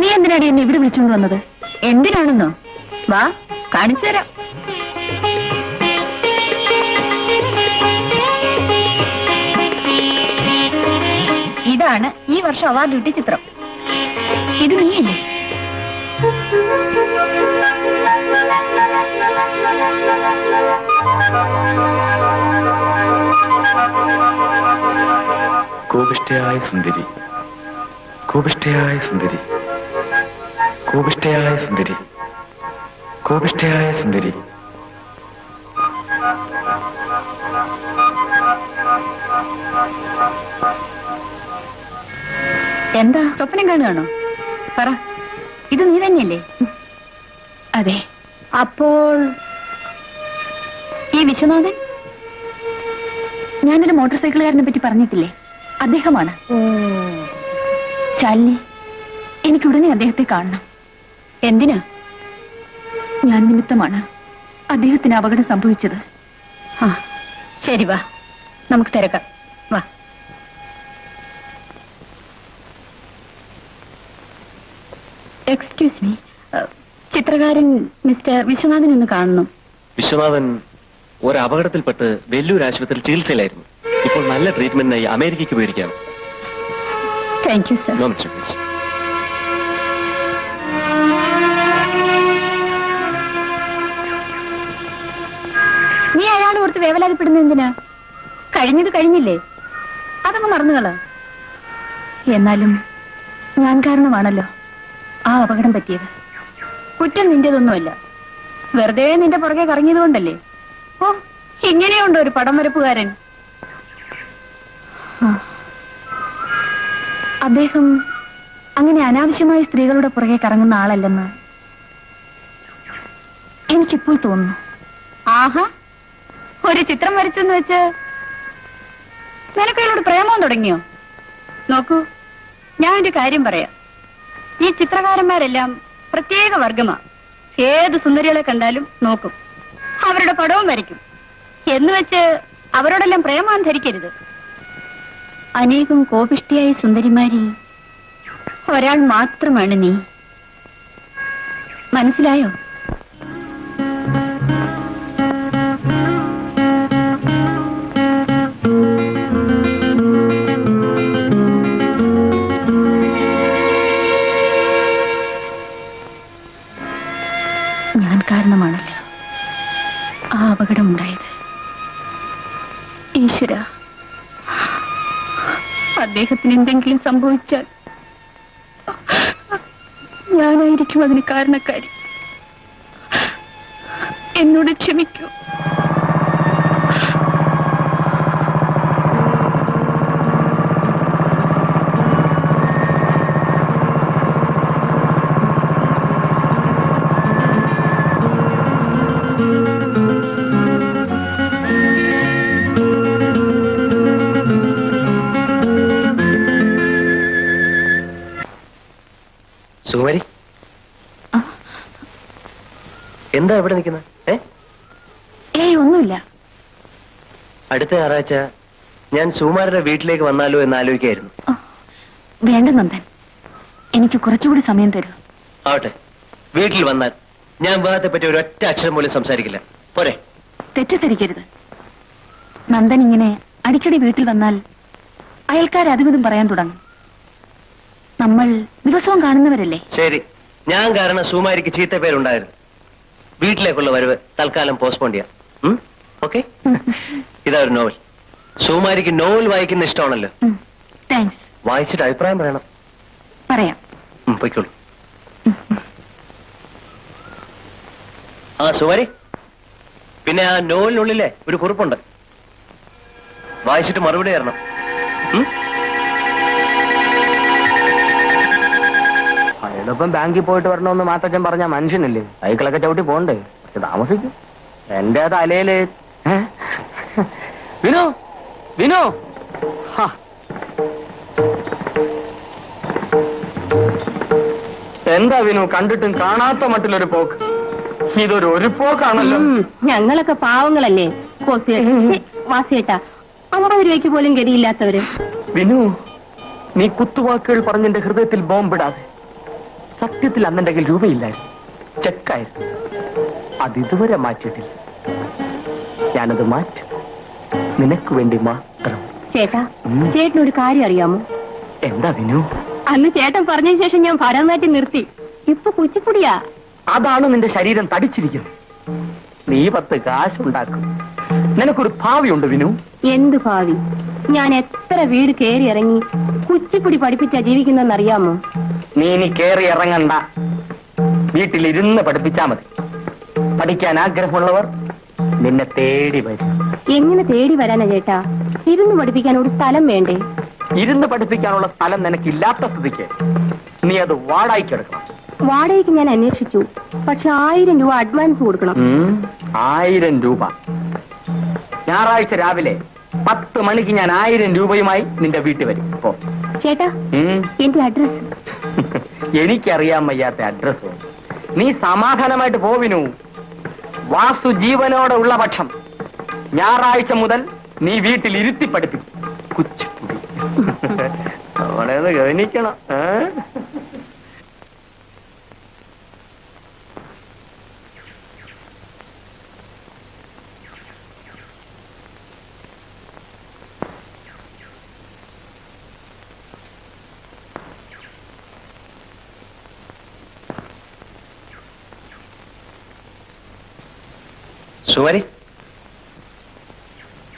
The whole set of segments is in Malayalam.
നീ എന്തിനാടി എന്നെ ഇവിടെ വിളിച്ചുകൊണ്ട് വന്നത്? എന്തിനാണെന്നോ? വാ, കാണിച്ചു തരാം. ഇതാണ് ഈ വർഷം അവാർഡ് കിട്ടിയ ചിത്രം. ഇത് നീയല്ലേ? കോപിഷ്ഠയായ സുന്ദരി, കോപിഷ്ഠയായ സുന്ദരി, കോപിഷ്ഠയായ സുന്ദരി, കോപിഷ്ഠയായ സുന്ദരി. എന്താ സ്വപ്നം കാണുകയാണോ? പറ, ഇത് നീ തന്നെയല്ലേ? അതെ. അപ്പോൾ ഈ വിശ്വനാഥൻ, ഞാനൊരു മോട്ടോർ സൈക്കിളുകാരനെ പറ്റി പറഞ്ഞിട്ടില്ലേ? അദ്ദേഹമാണ്. ശാലിനി, എനിക്കുടനെ അദ്ദേഹത്തെ കാണണം. എന്തിനാ? ഞാൻ നിമിത്തമാണ് അദ്ദേഹത്തിന് അപകടം സംഭവിച്ചത്. ആ, ശരി, വാ, നമുക്ക് തിരക്കാം. വാ. എക്സ്ക്യൂസ് മീ, ചിത്രകാരൻ മിസ്റ്റർ വിശ്വനാഥൻ ഒന്ന് കാണണം. വിശ്വനാഥൻ ഒരു അപകടത്തിൽപ്പെട്ട് വെല്ലൂർ ആശുപത്രിയിൽ ചികിത്സയിലായിരുന്നു. ഇപ്പോൾ നല്ല ട്രീറ്റ്മെന്റിനായി അമേരിക്കയ്ക്ക് പോയിരിക്കുകയാണ്. Thank you sir. No mister please. നീ അയാൾ ഓർത്ത് വേവലാതിപ്പെടുന്ന എന്തിനാ? കഴിഞ്ഞത് കഴിഞ്ഞില്ലേ, അതങ്ങ് മറന്നുകള. എന്നാലും ഞാൻ കാരണമാണല്ലോ ആ അപകടം പറ്റിയത്. കുറ്റം നിന്റേതൊന്നുമല്ല, വെറുതെ നിന്റെ പുറകെ കറങ്ങിയതുകൊണ്ടല്ലേ. ഓ, ഇങ്ങനെയുണ്ടോ ഒരു പടം വരപ്പുകാരൻ? അദ്ദേഹം അങ്ങനെ അനാവശ്യമായി സ്ത്രീകളുടെ പുറകെ കറങ്ങുന്ന ആളല്ലെന്ന് എനിക്കിപ്പോൾ തോന്നുന്നു. ആഹാ, ഒരു ചിത്രം വരച്ചെന്ന് വെച്ച് നിനക്കതിനോട് പ്രേമം തുടങ്ങിയോ? നോക്കൂ, ഞാൻ ഒരു കാര്യം പറയാം. ഈ ചിത്രകാരന്മാരെല്ലാം പ്രത്യേക വർഗമാ. ഏത് സുന്ദരികളെ കണ്ടാലും നോക്കും, അവരുടെ പടവും വരയ്ക്കും. എന്ന് വെച്ച് അവരോടെല്ലാം പ്രേമാൻ ധരിക്കരുത്. അനേകം കോപിഷ്ഠിയായ സുന്ദരിമാരിൽ ഒരാൾ മാത്രമാണ് നീ. മനസ്സിലായോ? ഞാൻ കാരണമാണല്ലോ ആ അപകടമുണ്ടായത്. ഈശ്വര, അദ്ദേഹത്തിന് എന്തെങ്കിലും സംഭവിച്ചാൽ ഞാനായിരിക്കും അതിന് കാരണക്കാരി. എന്നോട് ക്ഷമിക്കൂ. സുകുമാരി, എന്താ ഇവിടെ നിൽക്കുന്നത്? ഏയ്, ഒന്നുമില്ല. അടുത്ത ഞായറാഴ്ച ഞാൻ സുകുമാരുടെ വീട്ടിലേക്ക് വന്നാലോ എന്ന് ആലോചിക്കായിരുന്നു. വേണ്ട നന്ദൻ, എനിക്ക് കുറച്ചുകൂടി സമയം തരൂ. ആവട്ടെ, വീട്ടിൽ വന്നാൽ ഞാൻ വിവാഹത്തെ പറ്റി ഒരൊറ്റ അക്ഷരം പോലും സംസാരിക്കില്ല. പോരെ? തെറ്റിദ്ധരിക്കരുത്. നന്ദൻ ഇങ്ങനെ അടിക്കടി വീട്ടിൽ വന്നാൽ അയൽക്കാർ അതുമിതും പറയാൻ തുടങ്ങും. നമ്മൾ ദിവസവും കാണുന്നവരല്ലേ. ശരി, ഞാൻ കാരണം സുകുമാരിക്ക് ചീത്ത പേരുണ്ടായിരുന്നു. വീട്ടിലേക്കുള്ള വരവ് തൽക്കാലം പോസ്റ്റ്പോൺ ചെയ്യാം. ഓക്കെ? ഇതാ ഒരു നോവൽ. സുകുമാരിക്ക് നോവൽ വായിക്കുന്ന ഇഷ്ടമാണല്ലോ. താങ്ക്സ്. വായിച്ചിട്ട് അഭിപ്രായം പറയണം. പറയാം. പൊയ്ക്കോളൂ. ആ സുകുമാരി, പിന്നെ ആ നോവലിനുള്ളിലെ ഒരു കുറിപ്പുണ്ട്, വായിച്ചിട്ട് മറുപടി തരണം. അയാളിപ്പം ബാങ്കിൽ പോയിട്ട് വരണമെന്ന് മാത്തച്ഛൻ പറഞ്ഞ മനുഷ്യനല്ലേ, സൈക്കിളൊക്കെ ചവിട്ടി പോണ്ടേ, പക്ഷെ താമസിക്കും. എന്റെ തലയില് വിനു വിനു എന്താ വിനു കണ്ടിട്ടും കാണാത്ത മട്ടിലൊരു പോക്ക്? ഇതൊരു ഒരു പോക്കാണല്ലോ. ഞങ്ങളൊക്കെ പാവങ്ങളല്ലേ വാസിയേട്ടാ, 50 രൂപയ്ക്ക് പോലും ഗതിയില്ലാത്തവര്. വിനു, നീ കുത്തുവാക്കുകൾ പറഞ്ഞെന്റെ ഹൃദയത്തിൽ ബോംബിടാതെ. സത്യത്തിൽ അന്നെന്റെ കയ്യിൽ രൂപയില്ലായിരുന്നു, ചെക്കായിരുന്നു. അതിതുവരെ മാറ്റിയിട്ടില്ല. ഞാനത് മാറ്റും, നിനക്ക് വേണ്ടി മാത്രം. ചേട്ടാ, ചേട്ടനൊരു കാര്യം അറിയാമോ? എന്താ വിനു? അന്ന് ചേട്ടൻ പറഞ്ഞതിന് ശേഷം ഞാൻ ഭരതനാട്യം നിർത്തി. ഇപ്പൊ കുച്ചിപ്പുടിയാ. അതാണ് നിന്റെ ശരീരം തടിച്ചിരിക്കുന്നത്. നീ 10 കാശുണ്ടാക്കും. നിനക്കൊരു ഭാവിയുണ്ട് വിനു. എന്ത് ഭാവി? ഞാൻ എത്ര വീട് കയറി ഇറങ്ങി കുച്ചിപ്പുടി പഠിപ്പിച്ചാ ജീവിക്കുന്നറിയാമോ? നീ ഇനി കേറി ഇറങ്ങണ്ട, വീട്ടിലിരുന്ന് പഠിപ്പിച്ചാ മതി. പഠിക്കാൻ ആഗ്രഹമുള്ളവർ നിന്നെ തേടി വരും. എങ്ങനെ തേടി വരാനാ ചേട്ടാ? ഇരുന്ന് പഠിപ്പിക്കാൻ ഒരു സ്ഥലം വേണ്ടേ? ഇരുന്ന് പഠിപ്പിക്കാനുള്ള സ്ഥലം നിനക്കില്ലാത്ത സ്ഥിതിക്ക് നീ അത് വാടകയ്ക്ക് എടുക്കണം. വാടകയ്ക്ക് ഞാൻ അന്വേഷിച്ചു, പക്ഷെ 1000 രൂപ അഡ്വാൻസ് കൊടുക്കണം. 1000 രൂപ. ഞായറാഴ്ച രാവിലെ 10 മണിക്ക് ഞാൻ 1000 രൂപയുമായി നിന്റെ വീട്ടിൽ വരും. പോ. ചേട്ടാ, എന്റെ അഡ്രസ്. എനിക്കറിയാൻ വയ്യാത്ത അഡ്രസ്. നീ സമാധാനമായിട്ട് പോവിനു. വാസു ജീവനോടെ ഉള്ള പക്ഷം ഞായറാഴ്ച മുതൽ നീ വീട്ടിൽ ഇരുത്തി പഠിപ്പിക്കും. കുച്ചിപ്പുടി അവിടെ ഗവനിക്കണം. സുമാരി,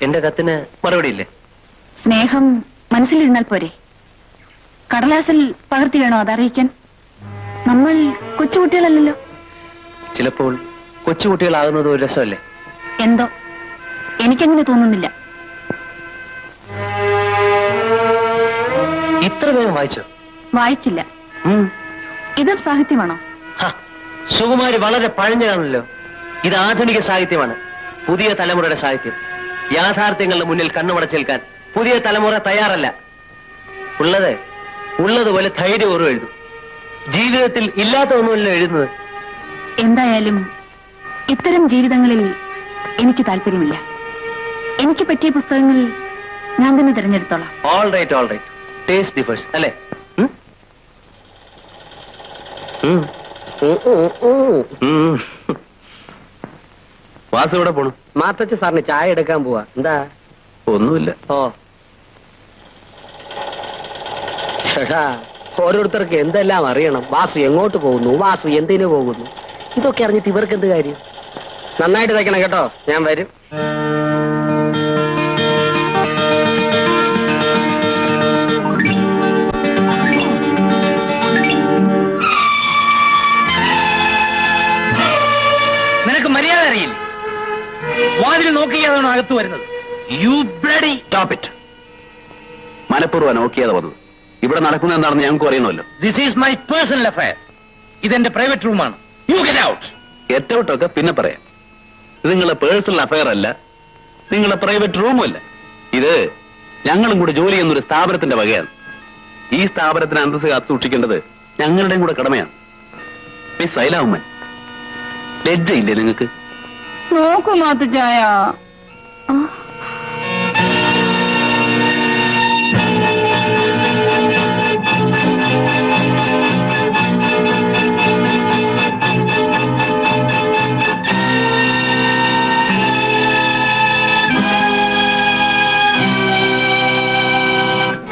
എന്റെ കത്തിന് മറുപടി ഇല്ലേ? സ്നേഹം മനസ്സിലിരുന്നാൽ പോരെ? കടലാസിൽ പകർത്തി വേണോ അതറിയിക്കാൻ? നമ്മൾ കൊച്ചുകുട്ടികളല്ലല്ലോ. ചിലപ്പോൾ കൊച്ചുകുട്ടികളാകുന്നത് ഒരു രസമല്ലേ? എന്തോ എനിക്കങ്ങനെ തോന്നുന്നില്ല. ഇത്ര വേഗം വായിച്ചോ? വായിച്ചില്ല. ഇതും സാഹിത്യമാണോ? സുകുമാരി വളരെ പഴഞ്ഞതാണല്ലോ. ഇത് ആധുനിക സാഹിത്യമാണ്, പുതിയ തലമുറയുടെ സാഹിത്യം. യാഥാർത്ഥ്യങ്ങളുടെ മുന്നിൽ കണ്ണുമടച്ചേൽക്കാൻ പുതിയ തലമുറ തയ്യാറല്ല. ഉള്ളതുപോലെ ധൈര്യപൂർവ്വം എഴുതും. ജീവിതത്തിൽ ഇല്ലാത്ത ഒന്നുമല്ലോ എഴുതുന്നത്. എന്തായാലും ഇത്തരം ജീവിതങ്ങളിൽ എനിക്ക് താല്പര്യമില്ല. എനിക്ക് പറ്റിയ പുസ്തകങ്ങൾ ഞാൻ തന്നെ തിരഞ്ഞെടുത്തോളാം. All right. ടേസ്റ്റ് ഡിഫേഴ്സ് അല്ലേ? വാസു എവിടെ പോണു? മാത്തച്ഛ സാറിന് ചായ എടുക്കാൻ പോവാ. എന്താ? ഒന്നുമില്ല. ഓ ചേട്ടാ, ഓരോരുത്തർക്ക് എന്തെല്ലാം അറിയണം. വാസു എങ്ങോട്ട് പോകുന്നു, വാസു എന്തിനു പോകുന്നു, ഇതൊക്കെ അറിഞ്ഞിട്ട് ഇവർക്ക് എന്ത് കാര്യം? നന്നായിട്ട് തയ്ക്കണം കേട്ടോ, ഞാൻ വരും. നിനക്ക് മര്യാദ അറിയില്ല. വാതിൽ നോക്കിയാതാണ് അകത്ത് വരുന്നത്. You bloody stop it. മനഃപൂർവ്വം നോക്കിയാതെ വന്നത്. ഇവിടെ നടക്കുന്നത് എന്താണെന്ന് ഞങ്ങൾക്ക് അറിയണമല്ലോ. This is my personal affair. ഇതെന്റെ പ്രൈവറ്റ് റൂമാണ്. You get out. ഗെറ്റ് ഔട്ടൊക്കെ പിന്നെ പറയാം. ഇത് നിങ്ങളെ പേഴ്സണൽ അഫയർ അല്ല, നിങ്ങളെ പ്രൈവറ്റ് റൂമും അല്ല. ഇത് ഞങ്ങളും കൂടെ ജോലി ചെയ്യുന്ന ഒരു സ്ഥാപനത്തിന്റെ വകയാണ്. ഈ സ്ഥാപനത്തിന് അന്തസ്സ് കാത്തു സൂക്ഷിക്കേണ്ടത് ഞങ്ങളുടെയും കൂടെ കടമയാണ്. മിസ് സൈലാവുമ്മൻ, ലജ്ജയില്ലേ നിങ്ങൾക്ക്? നോക്കൂ മാത്തുച്ചായ,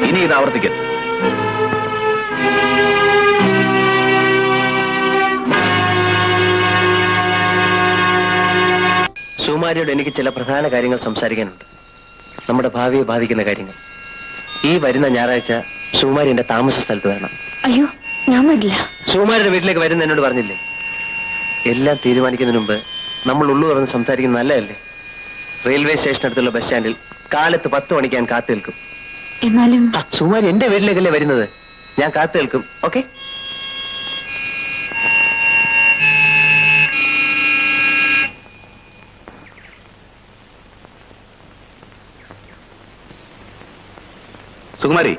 ഇനി ഇത് ആവർത്തിക്കരുത്. സുകുമാരിയോട് എനിക്ക് ചില പ്രധാന കാര്യങ്ങൾ സംസാരിക്കാനുണ്ട്. നമ്മുടെ ഭാവിയെ ബാധിക്കുന്ന കാര്യങ്ങൾ. ഈ വരുന്ന ഞായറാഴ്ച സുകുമാരി എന്റെ താമസ സ്ഥലത്ത് വരണം. അയ്യോ ഞാൻ വരില്ല. സുകുമാരിയുടെ വീട്ടിലേക്ക് വരുന്ന എന്നോട് പറഞ്ഞില്ലേ? എല്ലാം തീരുമാനിക്കുന്നതിന് മുമ്പ് നമ്മൾ ഉള്ളു തുറന്ന് സംസാരിക്കുന്നത് നല്ലതല്ലേ? റെയിൽവേ സ്റ്റേഷനടുത്തുള്ള ബസ് സ്റ്റാൻഡിൽ കാലത്ത് 10 മണിക്ക് ഞാൻ കാത്തു നിൽക്കും. എന്നാലും സുകുമാരി എന്റെ വീട്ടിലേക്കല്ലേ വരുന്നത്? ഞാൻ കാത്തു നിൽക്കും. ഓക്കെ? സുകുമാരി,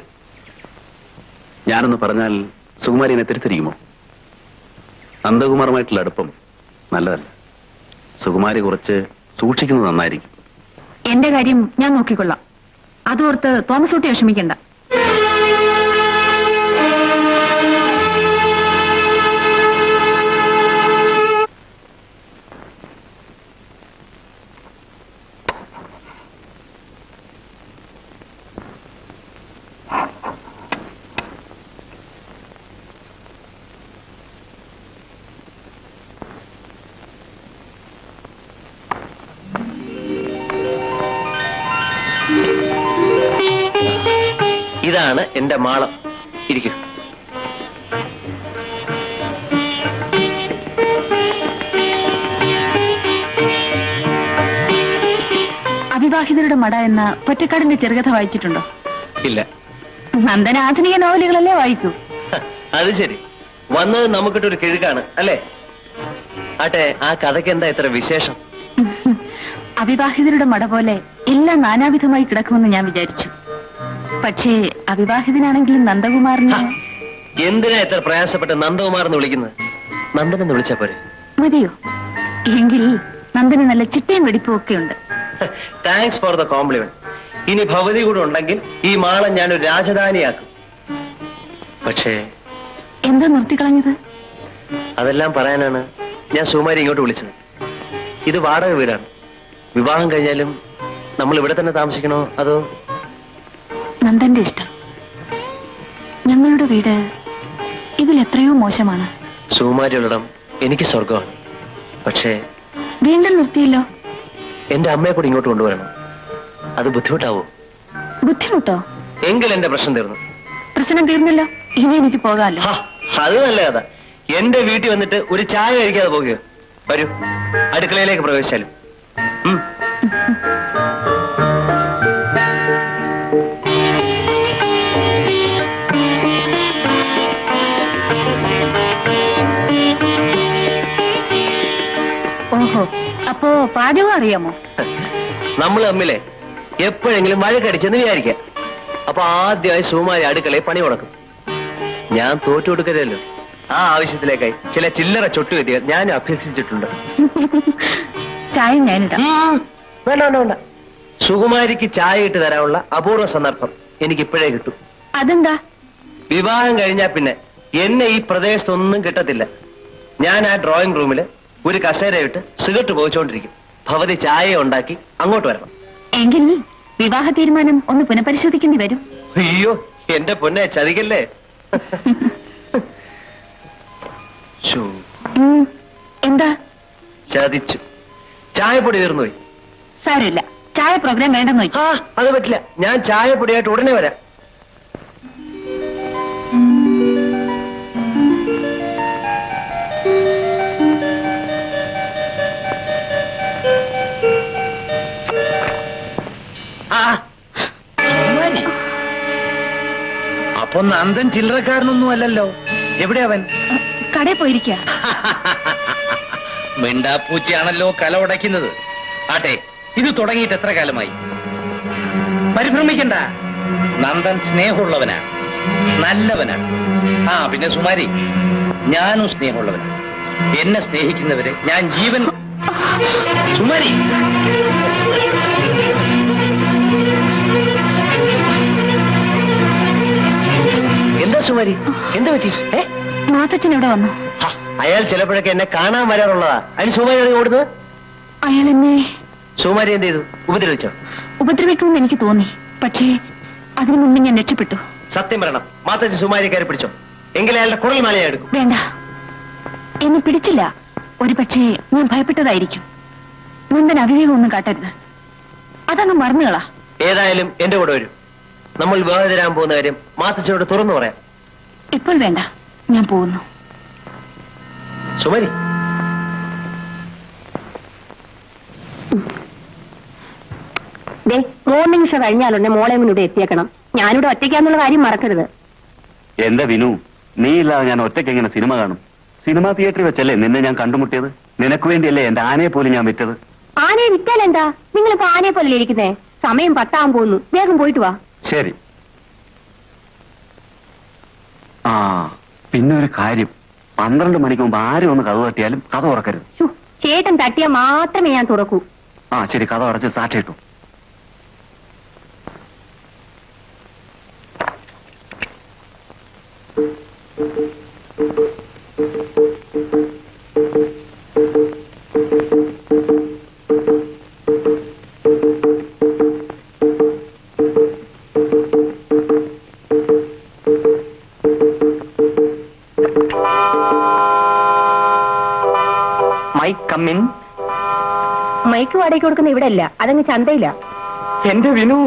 ഞാനൊന്ന് പറഞ്ഞാൽ സുകുമാരി എന്നെ തിരിച്ചറിയുമോ? നന്ദകുമാറുമായിട്ടുള്ള അടുപ്പം നല്ലതല്ല. സുകുമാരി കുറച്ച് സൂക്ഷിക്കുന്നത് നന്നായിരിക്കും. എന്റെ കാര്യം ഞാൻ നോക്കിക്കൊള്ളാം. അതോർത്ത് തോമസ് കുട്ടി വിഷമിക്കണ്ട. ഇതാണ് എന്റെ മാളം. ഇരിക്കൂ. അവിവാഹിതരുടെ മട എന്ന പൊറ്റക്കാടിന്റെ ചെറുകഥ വായിച്ചിട്ടുണ്ടോ? ഇല്ല. നന്ദൻ ആധുനിക നോവലുകളല്ലേ വായിക്കൂ. അത് ശരി, വന്നത് നമുക്കിട്ടൊരു കിഴുക്കാണ് അല്ലേ? ആട്ടെ, ആ കഥയ്ക്ക് എന്താ ഇത്ര വിശേഷം? അവിവാഹിതരുടെ മട പോലെ എല്ലാം നാനാവിധമായി കിടക്കുമെന്ന് ഞാൻ വിചാരിച്ചു. പക്ഷേ അവിവാഹിതനാണെങ്കിലും നന്ദകുമാറിന്... എന്തിനാ ഇത്ര പ്രയാസപ്പെട്ട് നന്ദകുമാർ എന്ന് വിളിക്കുന്നത്? നന്ദനെന്ന് വിളിച്ചാ പോരെ? മതിയോ? എങ്കിൽ നന്ദന് നല്ല ചിട്ടയും വെടിപ്പും ഒക്കെ ഉണ്ട്. Thanks for the compliment. ഇനി ഭവതി കൂടെ ഉണ്ടെങ്കിൽ ഈ മാളം ഞാനൊരു രാജധാനിയാക്കും. പക്ഷേ എന്താ നിർത്തിക്കളഞ്ഞത്? അതെല്ലാം പറയാനാണ് ഞാൻ സുകുമാരി ഇങ്ങോട്ട് വിളിച്ചത്. ഇത് വാടക വീടാണ്. വിവാഹം കഴിഞ്ഞാലും നമ്മൾ ഇവിടെ തന്നെ താമസിക്കണോ അതോ? നന്ദന്റെ ഇഷ്ടം. ഞങ്ങളുടെ വീട് ഇതിൽ എത്രയോ മോശമാണ്. സുകുമാരിയുള്ളിടം എനിക്ക് സ്വർഗമാണ്. പക്ഷേ വീണ്ടും നിർത്തിയല്ലോ. എന്റെ അമ്മയെ കൂടി ഇങ്ങോട്ട് കൊണ്ടുവരണം. അത് ബുദ്ധിമുട്ടാവോ? ബുദ്ധിമുട്ടോ? എങ്കിൽ എന്റെ പ്രശ്നം തീർന്നു. പ്രശ്നം തീർന്നല്ലോ, ഇനി എനിക്ക് പോകാമല്ലോ. അത് നല്ല കഥ. എന്റെ വീട്ടിൽ വന്നിട്ട് ഒരു ചായ കഴിക്കാതെ പോകുകയോ? വരൂ, അടുക്കളയിലേക്ക് പ്രവേശിച്ചാലും. ഓഹോ, അപ്പോ പാചകം അറിയാമോ? നമ്മൾ തമ്മിലെ എപ്പോഴെങ്കിലും വഴക്കടിച്ചെന്ന് വിചാരിക്കാം. അപ്പൊ ആദ്യമായി സുകുമാരി അടുക്കളയിൽ പണി മുടക്കും. ഞാൻ തോറ്റു കൊടുക്കരുതല്ലോ. ആ ആവശ്യത്തിലേക്കായി ചില ചില്ലറ ചൊട്ടുകെട്ടികൾ ഞാൻ അഭ്യസിച്ചിട്ടുണ്ട്. ചായ ഞാനിടാം. വേണ്ട വേണ്ട വേണ്ട. സുകുമാരിക്ക് ചായ ഇട്ട് തരാനുള്ള അപൂർവ സന്ദർഭം എനിക്ക് ഇപ്പോഴേ കിട്ടും. അതെന്താ? വിവാഹം കഴിഞ്ഞാൽ പിന്നെ എന്നെ ഈ പ്രദേശത്തൊന്നും കിട്ടത്തില്ല. ഞാൻ ആ ഡ്രോയിങ് റൂമില് ഒരു കസേര ഇട്ട് സിഗരറ്റ് പോയിച്ചോണ്ടിരിക്കും. ഭവതി ചായ ഉണ്ടാക്കി അങ്ങോട്ട് വരണം. എങ്കിൽ വിവാഹ തീരുമാനം ഒന്ന് പുനഃപരിശോധിക്കേണ്ടി വരും. അയ്യോ, എന്റെ പൊന്നെ, ചതിക്കല്ലേ. എന്താ? ചതിച്ചു. ചായപ്പൊടി തീർന്നുപോയി. സാരമില്ല, ചായ പ്രോഗ്രാം വേണ്ടെന്ന് നോക്കി. അത് പറ്റില്ല. ഞാൻ ചായപ്പൊടിയായിട്ട് ഉടനെ വരാം. അപ്പൊ നന്ദൻ ചില്ലറക്കാരനൊന്നും അല്ലല്ലോ. എവിടെ അവൻ? കടയിൽ പോയിരിക്കുക. മിണ്ടാപ്പൂച്ചയാണല്ലോ കല ഉടയ്ക്കുന്നത്. ആട്ടെ, ഇത് തുടങ്ങിയിട്ട് എത്ര കാലമായി? പരിഭ്രമിക്കണ്ട, നന്ദൻ സ്നേഹമുള്ളവനാ, നല്ലവനാ. പിന്നെ സുമാരി, ഞാനും സ്നേഹമുള്ളവനാ. എന്നെ സ്നേഹിക്കുന്നവരെ ഞാൻ ജീവൻ... സുമാരി, എന്താ സുമാരി, എന്താ പറ്റി? മാത്തച്ഛൻ ഇവിടെ വന്നു. അയാൾ ചിലപ്പോഴൊക്കെ എന്നെ കാണാൻ വരാറുള്ളതാ. അതിന് സുമാരി ഓടുന്നത്? അയാൾ എന്നെ... സുമാരി എന്ത് ചെയ്തു? ഉപദ്രവിച്ചോ? ഉപദ്രവിക്കുമെന്ന് എനിക്ക് തോന്നി. പക്ഷേ അതിനു മുമ്പ് ഞാൻ രക്ഷപ്പെട്ടു. സത്യം പറയണം, മാത്തച്ഛൻ സുമാരി കയറി പിടിച്ചോ? എങ്കിൽ അയാളുടെ കുടൽ മാലയെ എടുക്കും. വേണ്ട, എന്നെ പിടിച്ചില്ല. ഒരു പക്ഷേ ഞാൻ ഭയപ്പെട്ടതായിരിക്കും. നന്ദൻ അവിവേകമൊന്നും കാട്ടരുത്. അതങ്ങ് മറന്നുകളാ. ഏതായാലും എന്റെ കൂടെ വരും. നമ്മൾ വിവാഹിതരാൻ പോകുന്ന കാര്യം മാത്തച്ഛനോട് തുറന്നു പറയാം. ഇപ്പോൾ വേണ്ട, ഞാൻ പോകുന്നു. സുമാരി, മോർണിംഗ് ഷോ കഴിഞ്ഞാലുണ്ടെ മോളെ ഇവിടെ എത്തിയേക്കണം. ഞാനിവിടെ ഒറ്റയ്ക്കാന്നുള്ള കാര്യം മറക്കരുത്. എന്റെ വിനു, നീ ഇല്ലാതെ ഞാൻ ഒറ്റയ്ക്ക് എങ്ങനെ സിനിമ കാണും? സിനിമാ തിയേറ്ററിൽ വെച്ചല്ലേ നിന്നെ ഞാൻ കണ്ടുമുട്ടിയത്. നിനക്ക് വേണ്ടിയല്ലേ എന്റെ ആനയെ പോലും ഞാൻ വിറ്റത്. ആനയെ വിറ്റാലെന്താ? നിങ്ങളിപ്പോ ആനയെ പോലെ ഇരിക്കുന്നേ. സമയം 10 പോകുന്നു. വേഗം പോയിട്ട് വാ. ശരി. പിന്നെ ഒരു കാര്യം, 12 മണിക്ക് മുമ്പ് ആരും ഒന്ന് കഥ തട്ടിയാലും കഥ തുറക്കരുത്. ചേട്ടൻ തട്ടിയാൽ മാത്രമേ ഞാൻ തുറക്കൂ. ശരി, കഥ അടച്ച് സാക്ഷിട്ടു. മൈക്ക് വാടകയ്ക്ക് കൊടുക്കുന്ന ഇവിടെ അല്ല, അതങ്ങ് ചന്തയില്ല. എന്റെ വിനു,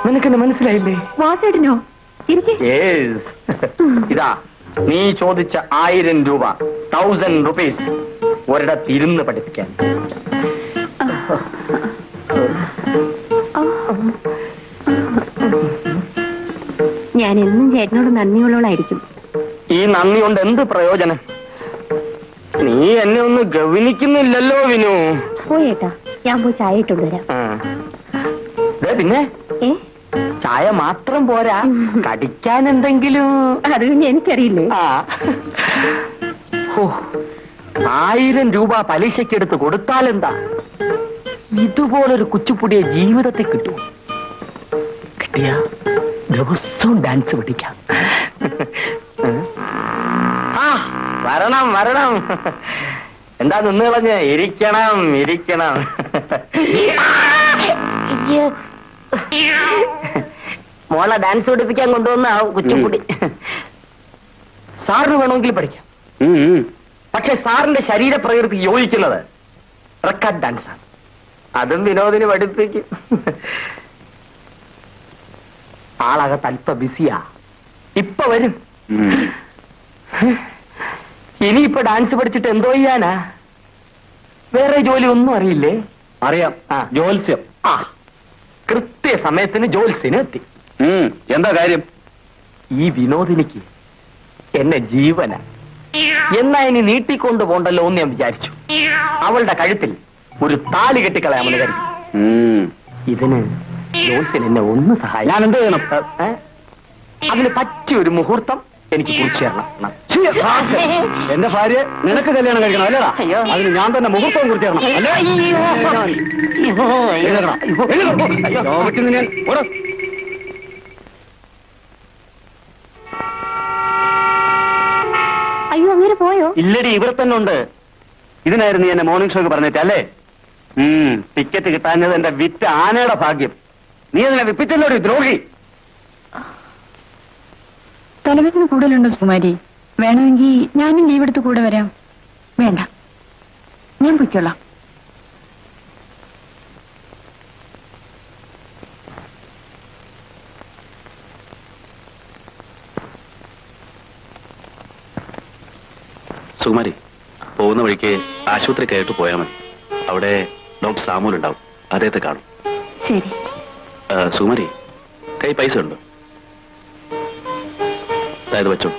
നിനക്കെന്നെ മനസ്സിലായില്ലേ? വാസേട്ടനോ? എനിക്ക് Yes. ഇതാ നീ ചോദിച്ച 1000 രൂപ, 1000 rupees ഒരിടത്ത് ഇരുന്ന് പഠിപ്പിക്കാൻ. ഞാൻ എന്നും ചേട്ടനോട് നന്ദിയുള്ളവളായിരിക്കും. ഈ നന്ദി കൊണ്ട് എന്ത് പ്രയോജനം? നീ എന്നെ ഒന്ന് ഗവനിക്കുന്നില്ലല്ലോ വിനു. പോയേട്ടാ, ഞാൻ പോയി ചായ ഇട്ടുകൊണ്ടുവരാം. പിന്നെ ഏ, ചായ മാത്രം പോരാ, കടിക്കാൻ എന്തെങ്കിലും. അത് പിന്നെ എനിക്കറിയില്ലേ. ആ. ഹോ, 1000 രൂപ പലിശക്കെടുത്ത് കൊടുത്താലെന്താ? ഇതുപോലൊരു കുച്ചിപ്പുടിയെ ജീവിതത്തിൽ കിട്ടും. കിട്ടിയ ദിവസവും ഡാൻസ് പഠിക്കാം. ആ, വരണം വരണം. എന്താ നിന്ന് കളഞ്ഞ്? ഇരിക്കണം ഇരിക്കണം. മോളെ ഡാൻസ് പഠിപ്പിക്കാൻ കൊണ്ടുവന്ന കുച്ചിപ്പുടി. സാറിന് വേണമെങ്കിൽ പഠിക്കാം, പക്ഷെ സാറിന്റെ ശരീരപ്രകൃതി യോജിക്കുന്നത് റെക്കോർഡ് ഡാൻസാണ്. അതും വിനോദിന് പഠിപ്പിക്കും. ആളകത്ത് അല്പ ബിസിയാ, ഇപ്പൊ വരും. ഇനിയിപ്പൊ ഡാൻസ് പഠിച്ചിട്ട് എന്തോ ചെയ്യാനാ? വേറെ ജോലി ഒന്നും അറിയില്ലേ? അറിയാം, ജോത്സ്യം. ആ, കൃത്യസമയത്തിന് ജോത്സ്യന് എത്തി. എന്താ കാര്യം? ഈ വിനോദിനിക്ക് എന്നെ ജീവന. എന്നാ ഇനി നീട്ടിക്കൊണ്ടു പോണ്ടല്ലോ എന്ന് ഞാൻ വിചാരിച്ചു. അവളുടെ കഴുത്തിൽ ഒരു താലി കെട്ടിക്കളയാമെന്ന് കരുതി. ഇതിന് ജോത്സ്യൻ എന്നെ ഒന്ന് സഹായിക്കും. ഞാൻ എന്ത് ചെയ്യണം? അതിന് പറ്റിയൊരു മുഹൂർത്തം എനിക്ക് കുറിച്ച് തരണം. എന്റെ ഭാര്യ നിനക്ക് കല്യാണം കഴിക്കണം അല്ലേടാ? അയ്യോ. അതിന് ഞാൻ തന്നെ മുഹൂർത്തം കുറിച്ച് തരണം അല്ലേ? അയ്യോ, അങ്ങനെ പോയോ? ഇല്ലടി, ഇവിടെ തന്നെ ഉണ്ട്. ഇതിനായിരുന്നു നീ എന്നെ മോർണിംഗ് ഷോക്ക് പറഞ്ഞിട്ടല്ലേ? ടിക്കറ്റ് കിട്ടാഞ്ഞത് എന്റെ വിറ്റ ആനയുടെ ഭാഗ്യം. നീ അതിനെ വിപ്പിച്ചല്ലോ ഒരു ദ്രോഹി. തലവേദന കൂടുതലുണ്ടോ സുകുമാരി? വേണമെങ്കിൽ ഞാനും ലീവ് എടുത്ത് കൂടെ വരാം. വേണ്ട, ഞാൻ പൊയ്ക്കൊള്ളാം. സുകുമാരി, പോകുന്ന വഴിക്ക് ആശുപത്രി കയറിട്ട് പോയാൽ മതി. അവിടെ ഡോക്ടർ സാമൂൽ ഉണ്ടാവും, അദ്ദേഹത്തെ കാണും. ശരി. സുകുമാരി, കൈ പൈസ ഉണ്ടോ? അതായത് വെച്ചോ,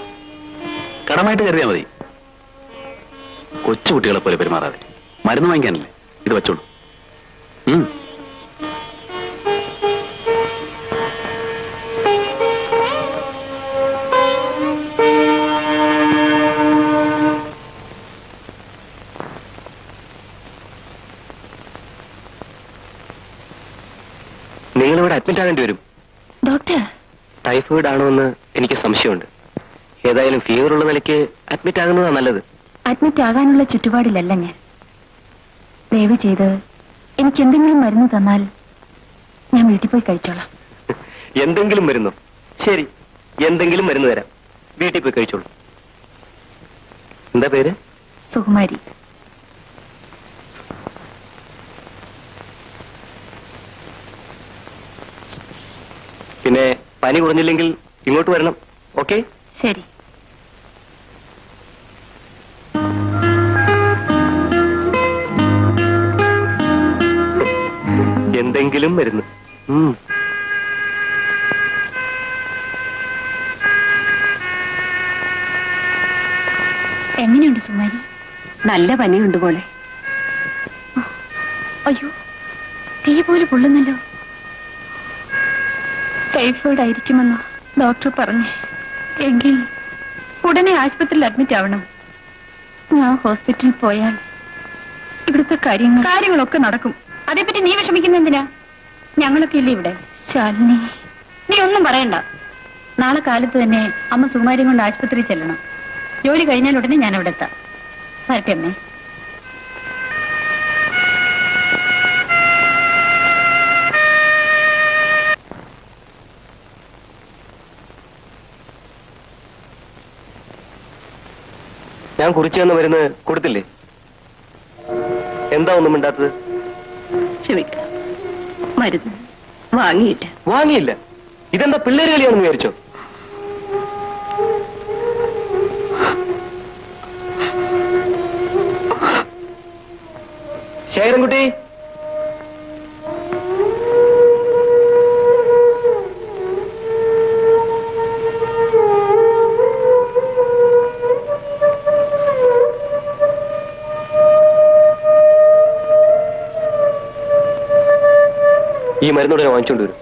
കടമായിട്ട് കരുതിയാൽ മതി. കൊച്ചുകുട്ടികളെ പോലെ പെരുമാറാതെ. മരുന്ന് വാങ്ങിക്കാനല്ലേ, ഇത് വെച്ചോളൂ. നിങ്ങളിവിടെ അഡ്മിറ്റ് ആകേണ്ടി വരും. ഡോക്ടർ, ടൈഫോയിഡ് ആണോ എന്ന് എനിക്ക് സംശയമുണ്ട്. ഏതായാലും ഫീവർ ഉള്ള നിലയ്ക്ക് അഡ്മിറ്റ് ആകുന്നതാണ് നല്ലത്. അഡ്മിറ്റ് ആകാനുള്ള ചുറ്റുപാടിലല്ല ഞാൻ. ദയവ് ചെയ്ത് എനിക്ക് എന്തെങ്കിലും മരുന്ന് തന്നാൽ ഞാൻ വീട്ടിൽ പോയി കഴിച്ചോളാം. എന്തെങ്കിലും മരുന്നോ? ശരി, എന്തെങ്കിലും മരുന്ന് തരാം. വീട്ടിൽ പോയി കഴിച്ചോളൂ. എന്താ പേര്? സുകുമാരി. പിന്നെ പനി കുറഞ്ഞില്ലെങ്കിൽ ഇങ്ങോട്ട് വരണം. ഓക്കെ? ശരി. എന്തെങ്കിലും മരുന്ന്. എങ്ങനെയുണ്ട് സുകുമാരി? നല്ല പനിയുണ്ട് പോലെ. അയ്യോ, തീ പോലെ പൊള്ളുന്നല്ലോ. ടൈഫോയിഡ് ആയിരിക്കുമെന്നോ ഡോക്ടർ പറഞ്ഞു. എങ്കിൽ ഉടനെ ആശുപത്രിയിൽ അഡ്മിറ്റ് ആവണം. ഞാൻ ഹോസ്പിറ്റലിൽ പോയാൽ ഇവിടുത്തെ കാര്യങ്ങളൊക്കെ നടക്കും. അതേപ്പറ്റി നീ വിഷമിക്കുന്ന എന്തിനാ? ഞങ്ങളൊക്കെ ഇല്ലേ ഇവിടെ. ശാലിനി, നീ ഒന്നും പറയണ്ട. നാളെ കാലത്ത് തന്നെ അമ്മ സുകുമാരിയും കൊണ്ട് ആശുപത്രിയിൽ ചെല്ലണം. ജോലി കഴിഞ്ഞാൽ ഉടനെ ഞാൻ അവിടെ എത്താം. വരട്ടെ അമ്മേ. ഞാൻ കുറിച്ചു തന്ന മരുന്ന് കൊടുത്തില്ലേ? എന്താ ഒന്നും മിണ്ടാത്തത്? ക്ഷമിക്കണം, മരുന്ന് വാങ്ങിയില്ല. വാങ്ങിയില്ല? ഇതെന്താ പിള്ളേര് കളിയാണെന്ന് വിചാരിച്ചോ? ശേഖരൻകുട്ടി, ഈ മരുന്നുടനെ വാങ്ങിച്ചോണ്ട് വരും.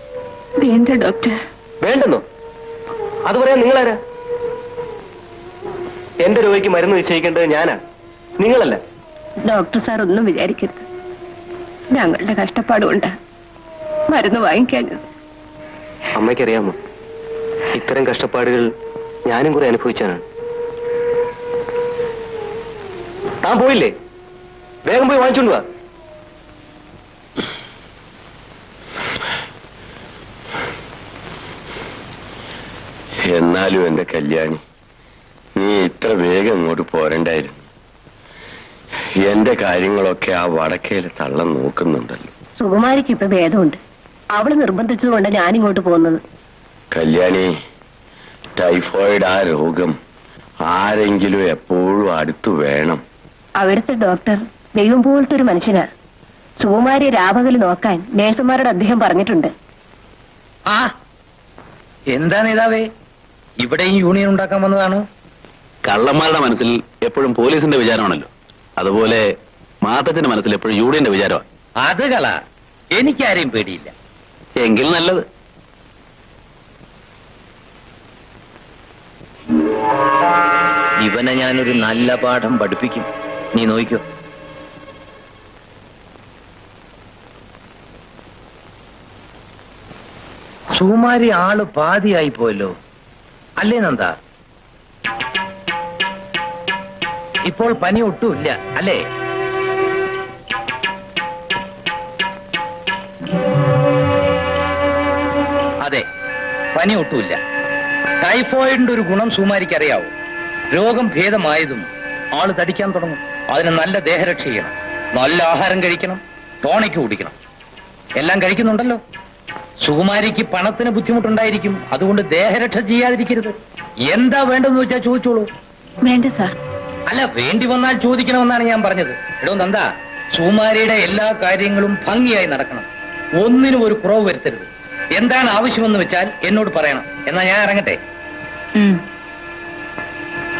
വേണ്ട ഡോക്ടർ. വേണ്ടെന്നോ? അത് പറയാൻ നിങ്ങളാരാ? എന്റെ രോഗിക്ക് മരുന്ന് നിശ്ചയിക്കേണ്ടത് ഞാനാ, നിങ്ങളല്ല. ഡോക്ടർ സാർ ഒന്നും വിചാരിക്കരുത്. ഞങ്ങളുടെ കഷ്ടപ്പാടുകൊണ്ട് മരുന്ന് വാങ്ങിക്കാഞ്ഞത്. അമ്മയ്ക്കറിയാമോ, ഇത്തരം കഷ്ടപ്പാടുകൾ ഞാനും കുറെ അനുഭവിച്ചാണ്. താൻ പോയില്ലേ? വേഗം പോയി വാങ്ങിച്ചോണ്ട് വാ. എന്നാലും എന്റെ കല്യാണി, നീ ഇത്ര വേഗം ഇങ്ങോട്ട് പോരണ്ടായിരുന്നു. എന്റെ കാര്യങ്ങളൊക്കെ ആ വടക്കേലെ തള്ളം നോക്കുന്നുണ്ടല്ലോ. സുകുമാരിക്ക് ഇപ്പൊ ഭേദമുണ്ട്. അവള് നിർബന്ധിച്ചതുകൊണ്ട് ഞാനിങ്ങോട്ട് പോകുന്നത്. കല്യാണി, ടൈഫോയിഡ് ആ രോഗം ആരെങ്കിലും എപ്പോഴും അടുത്തു വേണം. അവിടുത്തെ ഡോക്ടർ ദൈവം പോലത്തെ ഒരു മനുഷ്യനാ. സുകുമാരിയെ രാപകൽ നോക്കാൻ നേഴ്സുമാരോട് അദ്ദേഹം പറഞ്ഞിട്ടുണ്ട്. ആ എന്താ നേതാവേ, ഇവിടെയും യൂണിയൻ ഉണ്ടാക്കാൻ വന്നതാണോ? കള്ളന്മാരുടെ മനസ്സിൽ എപ്പോഴും പോലീസിന്റെ വിചാരമാണല്ലോ, അതുപോലെ മാത്തച്ഛന്റെ മനസ്സിൽ എപ്പോഴും യൂണിയന്റെ വിചാരമാണ്. അത് കള, എനിക്കാരെയും പേടിയില്ല. എങ്കിൽ നല്ലത്. ഇവനെ ഞാനൊരു നല്ല പാഠം പഠിപ്പിക്കും, നീ നോയിക്കോ. സുകുമാരി ആള് പാതിയായി പോയല്ലോ, അല്ലേ നന്ദ? ഇപ്പോൾ പനി ഒട്ടുമില്ല അല്ലേ? അതെ, പനി ഒട്ടുമില്ല. ടൈഫോയിഡിന്റെ ഒരു ഗുണം സുകുമാരിക്ക് അറിയാവൂ. രോഗം ഭേദമായതും ആള് തടിക്കാൻ തുടങ്ങും. അതിന് നല്ല ദേഹരക്ഷ ചെയ്യണം, നല്ല ആഹാരം കഴിക്കണം, ടോണിക്ക് കുടിക്കണം. എല്ലാം കഴിക്കുന്നുണ്ടല്ലോ. സുകുമാരിക്ക് പണത്തിന് ബുദ്ധിമുട്ടുണ്ടായിരിക്കും, അതുകൊണ്ട് ദേഹരക്ഷ ചെയ്യാതിരിക്കരുത്. എന്താ വേണ്ടെന്ന് വെച്ചാൽ ചോദിച്ചോളൂ. വേണ്ട സാർ. അല്ല, വേണ്ടി വന്നാൽ ചോദിക്കണമെന്നാണ് ഞാൻ പറഞ്ഞത്. എടോ നന്ദ, സുകുമാരിയുടെ എല്ലാ കാര്യങ്ങളും ഭംഗിയായി നടക്കണം, ഒന്നിനും ഒരു കുറവ് വരുത്തരുത്. എന്താണ് ആവശ്യമെന്ന് വെച്ചാൽ എന്നോട് പറയണം. എന്നാ ഞാൻ ഇറങ്ങട്ടെ.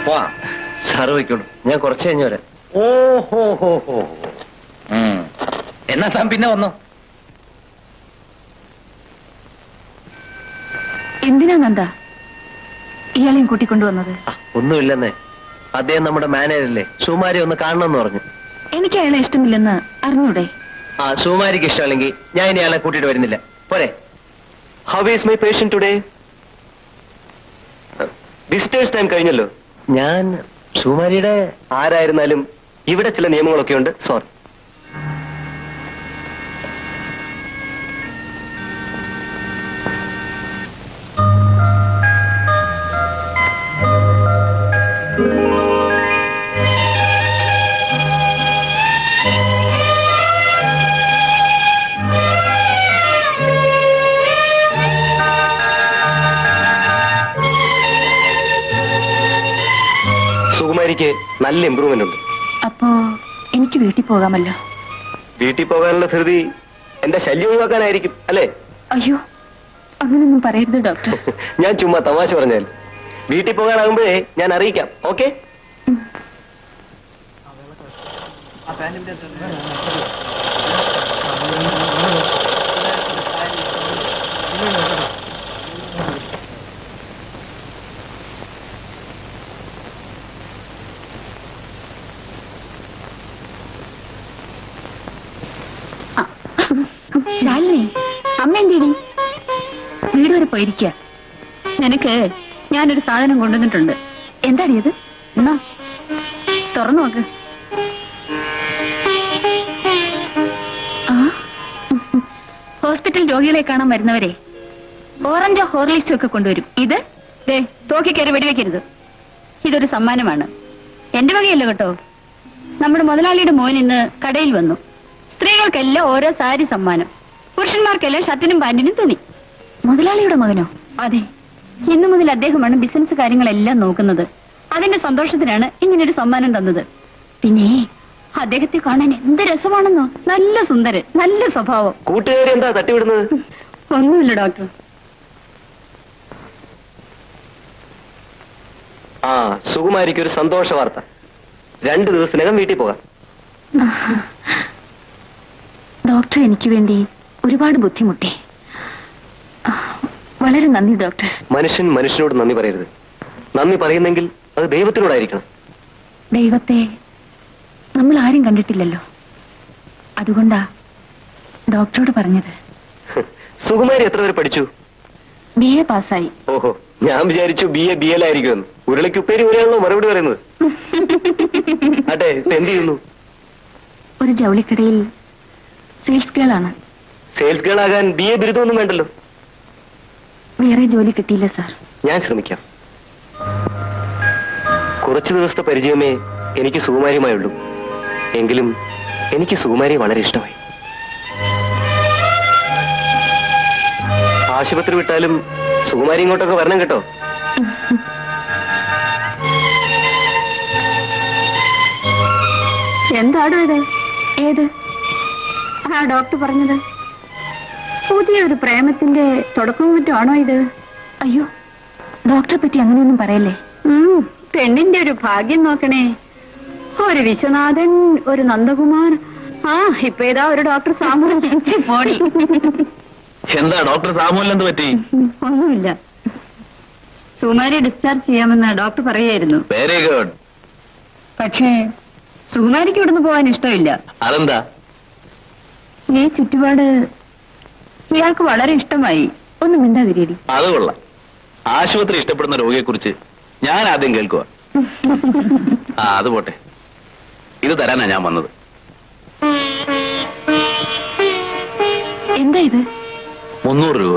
വാ സാറ് വയ്ക്കോളൂ, ഞാൻ കുറച്ച് കഴിഞ്ഞ് വരാം. ഓഹോ. എന്നാ താൻ പിന്നെ വന്നോ. എന്തിനാ നന്ദ ഇയാളെയും കൂട്ടിക്കൊണ്ടുവന്നത്? ഒന്നുമില്ലെന്നേ, അദ്ദേഹം നമ്മുടെ മാനേജരല്ലേ, സുകുമാരി ഒന്ന് കാണണമെന്ന് പറഞ്ഞു. എനിക്ക് അയാളെ ഇഷ്ടമില്ലെന്ന് അറിഞ്ഞൂടെ? ആ, സുകുമാരിക്ക് ഇഷ്ടമല്ലെങ്കിൽ ഞാൻ ഇനി അയാളെ കൂട്ടിയിട്ട് വരുന്നില്ല. പോരെ? How is my patient today? Visitors time കഴിഞ്ഞല്ലോ. ഞാൻ സുകുമാരിയുടെ ആരായിരുന്നാലും ഇവിടെ ചില നിയമങ്ങളൊക്കെ ഉണ്ട്. സോറി. സുകുമാരിക്ക് നല്ല ഇമ്പ്രൂവ്മെന്റ് ഉണ്ട്. അപ്പോ എനിക്ക് വീട്ടിൽ പോകാമല്ലോ? വീട്ടിൽ പോകാനുള്ള ധൃതി എന്റെ ശല്യം ഒഴിവാക്കാനായിരിക്കും അല്ലേ? അയ്യോ, അങ്ങനൊന്നും പറയരുത് ഡോക്ടർ. ഞാൻ ചുമ്മാ തമാശ പറഞ്ഞാൽ. വീട്ടിൽ പോകാനാകുമ്പോഴേ ഞാൻ അറിയിക്കാം. ഓക്കെ? ശാലിനി, അമ്മ എന്തേടി? വീട് വരെ പോയിരിക്കുക. നിനക്ക് ഞാനൊരു സാധനം കൊണ്ടുവന്നിട്ടുണ്ട്. എന്താടി അത്? എന്നാ തുറന്നു നോക്ക്. ഹോസ്പിറ്റൽ രോഗികളെ കാണാൻ വരുന്നവരെ ഓറഞ്ചോ ഹോർലിക്സോ ഒക്കെ കൊണ്ടുവരും. ഇത് തോക്കി കയറി വെടിവെക്കരുത്. ഇതൊരു സമ്മാനമാണ്. എന്റെ വകയല്ല കേട്ടോ. നമ്മുടെ മുതലാളിയുടെ മോൻ ഇന്ന് കടയിൽ വന്നു. സ്ത്രീകൾക്കെല്ലാം ഓരോ സാരി സമ്മാനം, പുരുഷന്മാർക്കെല്ലാം ഷർട്ടിനും പാന്റിനും തുണി. മുതലാളിയുടെ മകനോ? അതെ, ഇന്നു മുതൽ അദ്ദേഹമാണ് ബിസിനസ് കാര്യങ്ങളെല്ലാം നോക്കുന്നത്. അതിന്റെ സന്തോഷത്തിനാണ് ഇങ്ങനൊരു സമ്മാനം തന്നത്. പിന്നെ അദ്ദേഹത്തെ കാണാൻ എന്ത് രസമാണെന്നോ. നല്ല സുന്ദരൻ, നല്ല സ്വഭാവം. കൂട്ടുകാരി എന്താ തട്ടിവിടുന്നത്? ഒന്നുമില്ല ഡോക്ടർ. ആ, സുകുമാരിക്ക് ഒരു സന്തോഷ വാർത്ത. 2 ദിവസത്തിനകം വീട്ടിൽ പോകാം. ഡോക്ടർ എനിക്ക് വേണ്ടി ഒരുപാട് ബുദ്ധിമുട്ടി. വളരെ നന്ദി ഡോക്ടർ. മനുഷ്യൻ മനുഷ്യനോട് നന്ദി പറയരുത്. നന്ദി പറയുന്നെങ്കിൽ അത് ദൈവത്തിനോടായിരിക്കണം. ദൈവത്തെ നമ്മൾ ആരും കണ്ടിട്ടില്ലല്ലോ. അതുകൊണ്ടാ ഡോക്ടറോട് പറഞ്ഞത്. സുകുമാരി എത്ര വരെ പഠിച്ചു? BA പാസ്സായി. ഓഹോ, ഞാൻ വിചാരിച്ചു BA BL ആയിരിക്കുമെന്ന്. ഉരുളയ്ക്ക് ഉപ്പേരി വരെയാണല്ലോ മറുപടി പറയുന്നത്. അതെ, എന്ത് ചെയ്യുന്നു? ഒരു ജൗളിക്കടയിൽ സെയിൽസ് ഗേൾ ആണ്. സെയിൽസ് ഗേൾ ആകാൻ BA ബിരുദമൊന്നും വേണ്ടല്ലോ. വേറെ ജോലി കിട്ടിയില്ല സാർ. ഞാൻ ശ്രമിക്കാം. കുറച്ചു ദിവസത്തെ പരിചയമേ എനിക്ക് സുകുമാരിയുമായുള്ളൂ. എങ്കിലും എനിക്ക് സുകുമാരിയെ വളരെ ഇഷ്ടമായി. ആശുപത്രി വിട്ടാലും സുകുമാരി ഇങ്ങോട്ടൊക്കെ വരണം കേട്ടോ. എന്താടോ ഇത്? ഏത്? ആ ഡോക്ടർ പറഞ്ഞത് പുതിയൊരു പ്രേമത്തിന്റെ തുടക്കവും മറ്റുമാണോ ഇത്? അയ്യോ, ഡോക്ടറെ പറ്റി അങ്ങനെയൊന്നും പറയല്ലേ. പെണ്ണിന്റെ ഒരു ഭാഗ്യം നോക്കണേ. ഒരു വിശ്വനാഥൻ, ഒരു നന്ദകുമാർ, ആ ഇപ്പൊ ഏതാ ഒരു ഡോക്ടർ സാമൂഹ്യ പോടി. എന്താ ഡോക്ടർ സാമുവൽ എന്ത് പറ്റി? ഒന്നുമില്ല. സുകുമാരി ഡിസ്ചാർജ് ചെയ്യാമെന്ന് ഡോക്ടർ പറയായിരുന്നു. Very good. പക്ഷേ സുകുമാരിക്ക് ഇവിടുന്ന് പോകാൻ ഇഷ്ടമില്ല. അതെന്താ? ഈ ചുറ്റുപാട് ഇയാൾക്ക് വളരെ ഇഷ്ടമായി. ഒന്നും മിണ്ടാതിരി. അത് കൊള്ളാം. ആശുപത്രി ഇഷ്ടപ്പെടുന്ന രോഗിയെ കുറിച്ച് ഞാൻ ആദ്യം കേൾക്കുക. ആ, അത് പോട്ടെ. ഇത് തരാനാ ഞാൻ വന്നത്. എന്താ ഇത്? 300 രൂപ.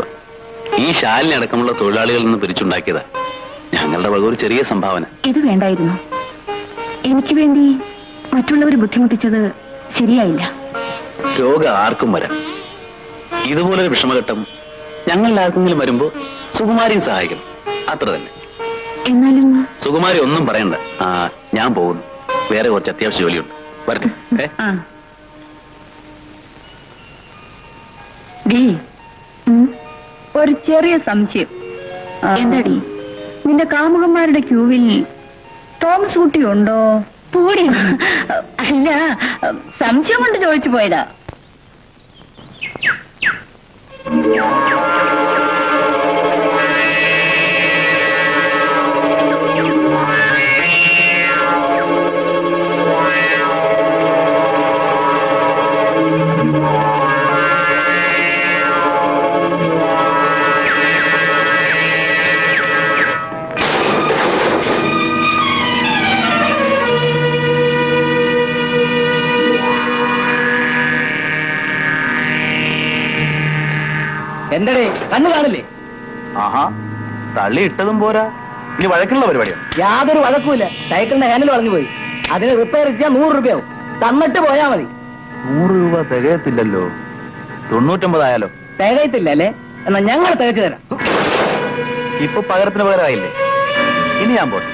ഈ ശാലിനി അടക്കമുള്ള തൊഴിലാളികളിൽ നിന്ന് പിരിച്ചുണ്ടാക്കിയതാ. ഞങ്ങളുടെ വക ഒരു ചെറിയ സംഭാവന. ഇത് വേണ്ടായിരുന്നു. എനിക്ക് വേണ്ടി മറ്റുള്ളവർ ബുദ്ധിമുട്ടിച്ചത് ശരിയായില്ല. രോഗം ആർക്കും വരാം. ഇതുപോലൊരു വിഷമഘട്ടം ഞങ്ങളിൽ ആർക്കെങ്കിലും വരുമ്പോ സുകുമാരിയും സഹായിക്കണം. അത്ര തന്നെ. എന്നാലും സുകുമാരി ഒന്നും പറയണ്ട. ആ, ഞാൻ പോകുന്നു. വേറെ കുറച്ച് അത്യാവശ്യ ജോലിയുണ്ട്. വരട്ടെ. ആ. ഡി, ഒരു ചെറിയ സംശയം. എന്താടി? നിന്റെ കാമുകന്മാരുടെ ക്യൂവിൽ തോമസ് കുട്ടി ഉണ്ടോ? പൂടി. അല്ല, സംശയം കൊണ്ട് ചോദിച്ചു പോയതാ. എന്തടേ, കണ്ണു കാണില്ലേ? ആഹാ, തള്ളി ഇട്ടതും പോരാ, ഇനി വഴക്കുള്ള പരിപാടിയോ? യാതൊരു വഴക്കുമില്ല. സൈക്കിളിന്റെ ഹാൻഡിൽ വളഞ്ഞു പോയി. അതിന് റിപ്പയർ ചെയ്യാൻ 100 രൂപയാവും. തന്നിട്ട് പോയാ മതി. 100 രൂപ തികയത്തില്ലല്ലോ. 99 ആയാലോ? തികയത്തില്ല അല്ലേ? എന്നാ ഞങ്ങൾ തികച്ചു തരാം. ഇപ്പൊ പകരത്തിന് പകരമായില്ലേ? ഇനി ഞാൻ പോട്ടെ.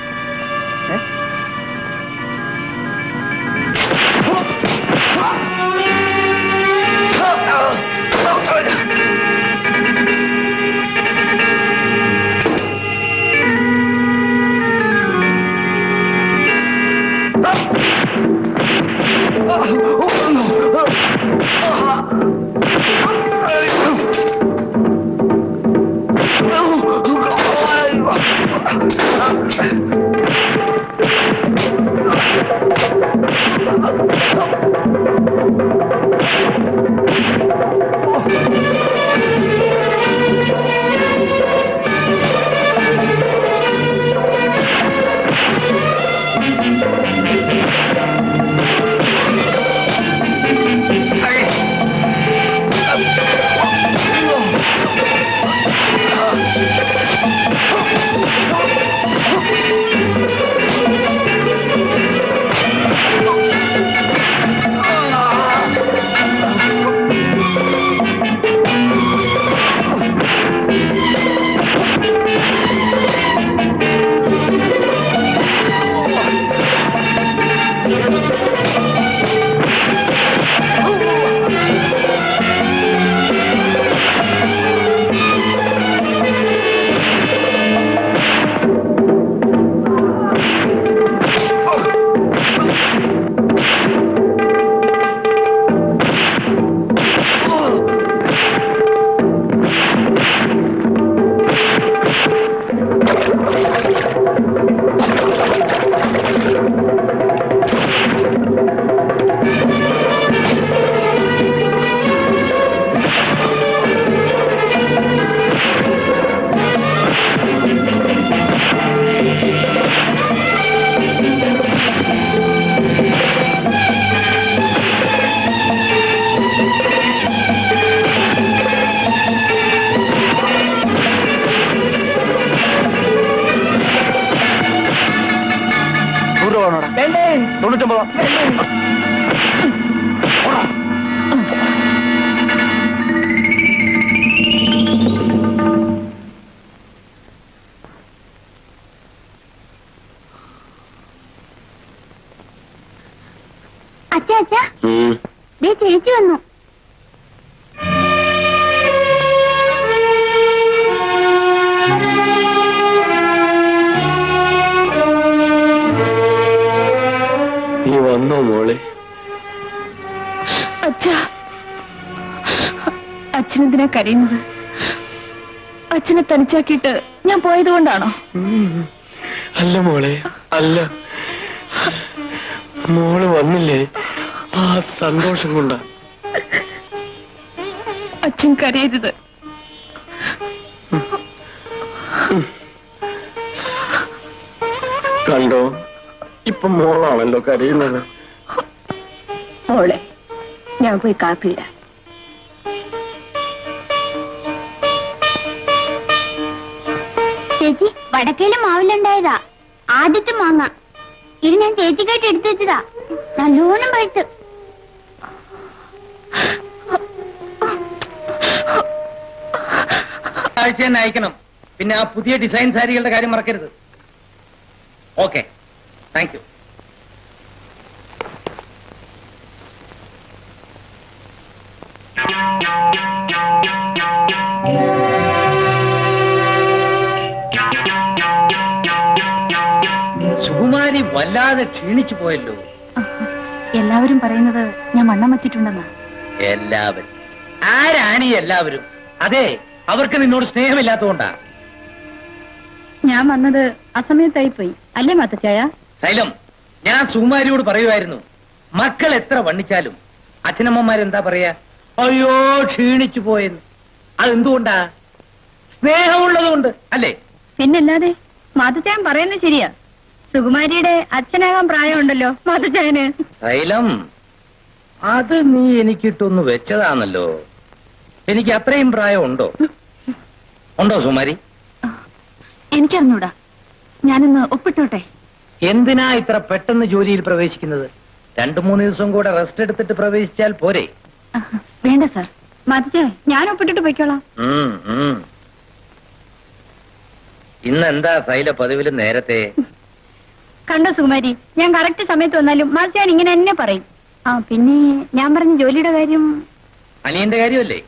വേണ്ടേ 99. അച്ഛാ അച്ഛാ ഉം. ദേ ചേച്ചി വന്നു. നീ വന്നോ മോളെ? അച്ഛാ, അച്ഛനെന്തിനാ കരയുന്നത്? അച്ഛനെ തനിച്ചാക്കിയിട്ട് ഞാൻ പോയത് കൊണ്ടാണോ? അല്ല മോളെ, അല്ല. മോള് വന്നില്ലേ, ആ സന്തോഷം കൊണ്ടാ. അച്ഛൻ കരയരുത്. കണ്ടോ, ഇപ്പൊ മോളാണല്ലോ കരയുന്നത്. മോളെ, ഞാൻ പോയി കാപ്പിയിടാം. ചേച്ചി, വടക്കേലും മാവിലുണ്ടായതാ, ആദ്യത്തെ മാങ്ങ. ഇത് ഞാൻ ചേച്ചിക്കായിട്ട് എടുത്തു വെച്ചതാ, നല്ലോണം പഴുത്ത്. ആഴ്ച തന്നെ അയക്കണം. പിന്നെ ആ പുതിയ ഡിസൈൻ സാരികളുടെ കാര്യം മറക്കരുത്. Okay, thank you. സുകുമാരി വല്ലാതെ ക്ഷീണിച്ചു പോയല്ലോ. എല്ലാവരും പറയുന്നത് ഞാൻ വണ്ണം വച്ചിട്ടുണ്ടെന്നാ. എല്ലാവരും ആരാണ് ഈ എല്ലാവരും? അതെ, അവർക്ക് നിന്നോട് സ്നേഹമില്ലാത്തതുകൊണ്ടാ. ഞാൻ വന്നത് അസമയത്തായി പോയി അല്ലേ മാത്തച്ചായ? ശൈലം, ഞാൻ സുകുമാരിയോട് പറയുമായിരുന്നു, മക്കൾ എത്ര വണ്ണിച്ചാലും അച്ഛനമ്മമാരെന്താ പറയാ, അയ്യോ ക്ഷീണിച്ചു പോയെന്ന്. അതെന്തുകൊണ്ടാ? സ്നേഹമുള്ളതുകൊണ്ട് അല്ലേ? പിന്നല്ലാതെ മാത്തച്ചായൻ പറയുന്നത് ശരിയാ. സുകുമാരിയുടെ അച്ഛനാകാൻ പ്രായമുണ്ടല്ലോ മാത്തച്ചായന്. ശൈലം, അത് നീ എനിക്കിട്ടൊന്ന് വെച്ചതാണല്ലോ. എനിക്ക് അത്രയും പ്രായം ഉണ്ടോ? ഉണ്ടോ സുകുമാരി? എനിക്കറിഞ്ഞൂടാ, ഞാനൊന്ന് ഒപ്പിട്ടോട്ടെ. എന്തിനാ ഇത്ര പെട്ടെന്ന് ജോലിയിൽ പ്രവേശിക്കുന്നത്? 2-3 ദിവസം കൂടെ റെസ്റ്റ് എടുത്തിട്ട് പ്രവേശിച്ചാൽ പോരെ? വേണ്ട സാർ, മാത്തച്ചായ ഞാൻ ഒപ്പിട്ടിട്ട് പോയിക്കോളാം. ഇന്നെന്താ ശൈല പതിവില് നേരത്തെ? കണ്ടോ സുകുമാരി, ഞാൻ കറക്റ്റ് സമയത്ത് വന്നാലും മാത്തച്ചായൻ ഇങ്ങനെ തന്നെ പറയും. പിന്നെ ഞാൻ പറഞ്ഞ ജോലിയുടെ കാര്യം. അനിയന്റെ കാര്യമല്ലേ?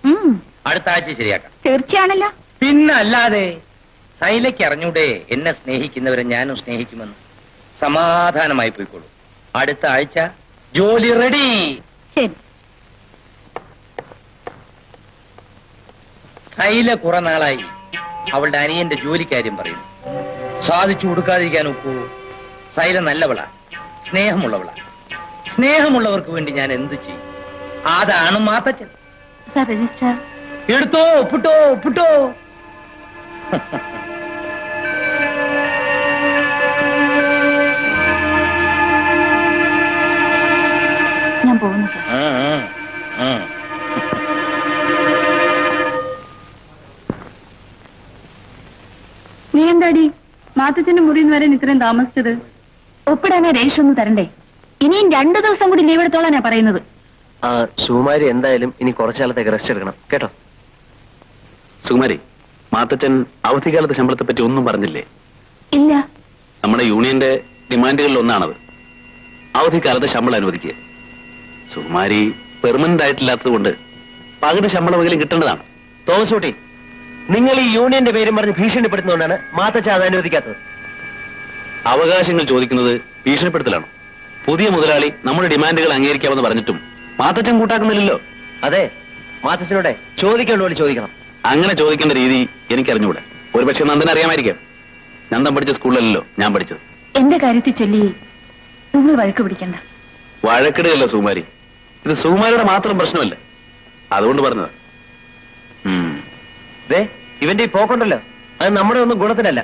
അടുത്ത ആഴ്ച ശരിയാക്കാം. തീർച്ചയാണല്ലോ. പിന്നല്ലാതെ. ശൈലയ്ക്ക് അറിഞ്ഞൂടെ എന്നെ സ്നേഹിക്കുന്നവരെ ഞാനും സ്നേഹിക്കുമെന്ന്? സമാധാനമായി പോയിക്കോളൂ. അടുത്ത ആഴ്ച ജോലി റെഡി. ശരി. ശൈല കുറെ നാളായി അവളുടെ അനിയന്റെ ജോലിക്കാര്യം പറയുന്നു. സാധിച്ചു കൊടുക്കാതിരിക്കാൻ ഒക്കൂ? ശൈല നല്ലവളാ, സ്നേഹമുള്ളവളാ. സ്നേഹമുള്ളവർക്ക് വേണ്ടി ഞാൻ എന്തു ചെയ്യും? അതാണ് മാത്തച്ഛൻ. സാർ രജിസ്റ്റർ എടുത്തോ, ഒപ്പിട്ടോ, ഒപ്പിട്ടോ. ഞാൻ പോകുന്നു സാർ. നീ എന്താടി മാത്തച്ഛന്റെ മുറിയിൽ നിന്ന് വരാൻ ഇത്രയും താമസിച്ചത്? ഒപ്പിടാനാ രജിസ്റ്റർ ഒന്ന് തരണ്ടേ? ഇനിയും 2 ദിവസം കൂടി ലീവ് എടുത്തോളാനാ പറയുന്നത്. സുകുമാരി എന്തായാലും ഇനി കുറച്ചാളത്തേക്ക് റെസ്റ്റ് എടുക്കണം കേട്ടോ. സുകുമാരി, മാത്തച്ഛൻ അവധിക്കാലത്തെ ശമ്പളത്തെ പറ്റി ഒന്നും പറഞ്ഞില്ലേ? ഇല്ല. നമ്മുടെ യൂണിയന്റെ ഡിമാൻഡുകളിൽ ഒന്നാണത്, അവധിക്കാലത്ത് ശമ്പളം അനുവദിക്കുക. സുകുമാരി പെർമനന്റ് ആയിട്ടില്ലാത്തത് കൊണ്ട് പകുതി ശമ്പളമെങ്കിലും കിട്ടേണ്ടതാണ്. തോമസ് കുട്ടി, നിങ്ങൾ ഈ യൂണിയന്റെ പേരും പറഞ്ഞ് ഭീഷണിപ്പെടുത്തുന്നതുകൊണ്ടാണ് മാത്തച്ഛ അത് അനുവദിക്കാത്തത്. അവകാശങ്ങൾ ചോദിക്കുന്നത് ഭീഷണിപ്പെടുത്തലാണ്. പുതിയ മുതലാളി നമ്മുടെ ഡിമാൻഡുകൾ അംഗീകരിക്കാമെന്ന് പറഞ്ഞിട്ടും മാത്തച്ഛൻ കൂട്ടാക്കുന്നില്ലല്ലോ. അതെ, മാത്തച്ഛനോടെ ചോദിക്കേണ്ട പോലെ ചോദിക്കണം. അങ്ങനെ ചോദിക്കേണ്ട രീതി എനിക്കറിഞ്ഞൂടെ. ഒരുപക്ഷെ നന്ദൻ അറിയാമായിരിക്കാം. നന്ദൻ പഠിച്ച സ്കൂളിലല്ലോ ഞാൻ പഠിച്ചത്. എന്റെ കാര്യത്തിൽ ചൊല്ലി നിങ്ങൾ വഴക്ക് പിടിക്കണ്ട. വഴക്കിടുകയല്ല സുകുമാരി, ഇത് സുകുമാരിയുടെ മാത്രം പ്രശ്നമല്ല, അതുകൊണ്ട് പറഞ്ഞത്. ഇവന്റെ ഈ പോക്കുണ്ടല്ലോ, അത് നമ്മുടെ ഒന്നും ഗുണത്തിനല്ല.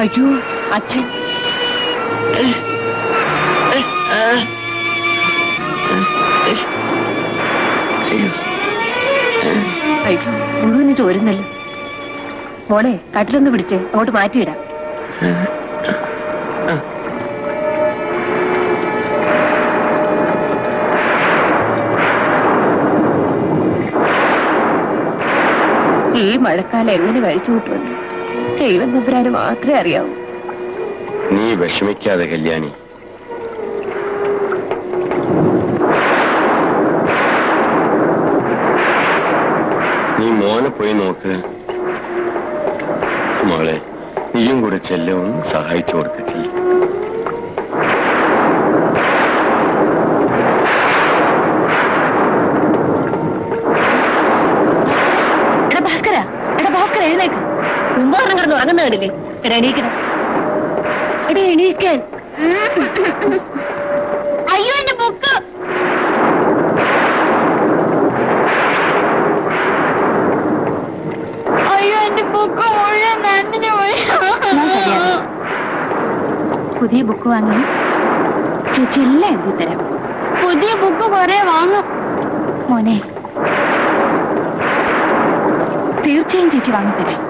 അയ്യോ അച്ഛൻ. അയ്യോ മുഴുവന് ചോരുന്നല്ലോ. മോളെ കട്ടിലൊന്ന് പിടിച്ച് അങ്ങോട്ട് മാറ്റിയിടാം. ഈ മഴക്കാലം എങ്ങനെ കഴിച്ചു കൂട്ടുമെന്ന് ദൈവം തമ്പുരാന് മാത്രമേ അറിയാവൂ. നീ വിഷമിക്കാതെ കല്യാണി. നീ മോനെ പോയി നോക്ക്. മോളെ നീയും കൂടെ ചെല്ലെ ഒന്ന് സഹായിച്ചു കൊടുക്ക. ചെല്ല്. എടാ ഭാസ്കര എഴുന്നേക്ക്. മുമ്പോറം കിടന്നു അങ്ങനെ കണ്ടില്ലേ? എടാ എണീക്കണം. എടാ എണീക്കാൻ. അയ്യോ എന്റെ ബുക്ക്. അയ്യോ എന്റെ ബുക്ക് മുഴുവൻ നനഞ്ഞു പോയി. പുതിയ ബുക്ക് വാങ്ങി ചേച്ചി എല്ലാം എഴുതി തരാം. പുതിയ ബുക്ക് കുറെ വാങ്ങും മോനെ. തീർച്ചയായും ചേച്ചി വാങ്ങിത്തരാം.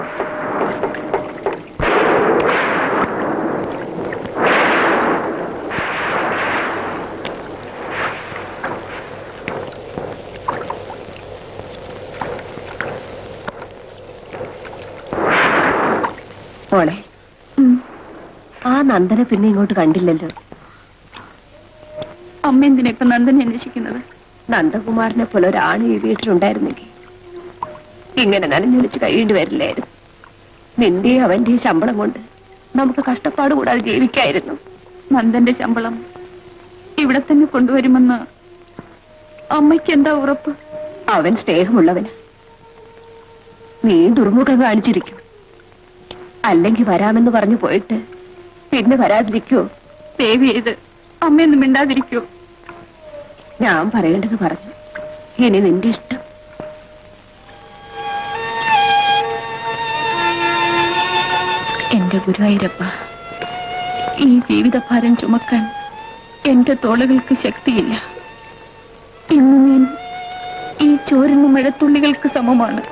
മോളെ ആ നന്ദനെ പിന്നെ ഇങ്ങോട്ട് കണ്ടില്ലല്ലോ. അമ്മ എന്തിനാ ഇപ്പൊ നന്ദനെ അന്വേഷിക്കുന്നത്? നന്ദകുമാരനെ പോലെ ഒരാണ് ഈ വീട്ടിലുണ്ടായിരുന്നെങ്കിൽ ഇങ്ങനെ നനഞ്ഞൊലിച്ച് കഴിയേണ്ടി വരില്ലായിരുന്നു. നിന്റെയും അവന്റെയും ശമ്പളം കൊണ്ട് നമുക്ക് കഷ്ടപ്പാട് കൂടാതെ ജീവിക്കായിരുന്നു. നന്ദന്റെ ശമ്പളം ഇവിടെ തന്നെ കൊണ്ടുവരുമെന്ന് അമ്മയ്ക്ക് എന്താ ഉറപ്പ്? അവൻ സ്നേഹമുള്ളവന്. നീ ദുർമുഖം കാണിച്ചിരിക്കും. അല്ലെങ്കിൽ വരാമെന്ന് പറഞ്ഞു പോയിട്ട് പിന്നെ വരാതിരിക്കോ? ദേവി ചെയ്ത് അമ്മയൊന്നും മിണ്ടാതിരിക്കോ? ഞാൻ പറയേണ്ടത് പറഞ്ഞു. ഇനി നിന്റെ ഇഷ്ടം. എന്റെ ഗുരുവായൂരപ്പ, ഈ ജീവിതഭാരം ചുമക്കാൻ എന്റെ തോളുകൾക്ക് ശക്തിയില്ല. ഇന്ന് ഞാൻ ഈ ചോരുന്ന മഴത്തുള്ളികൾക്ക് സമമാണ്.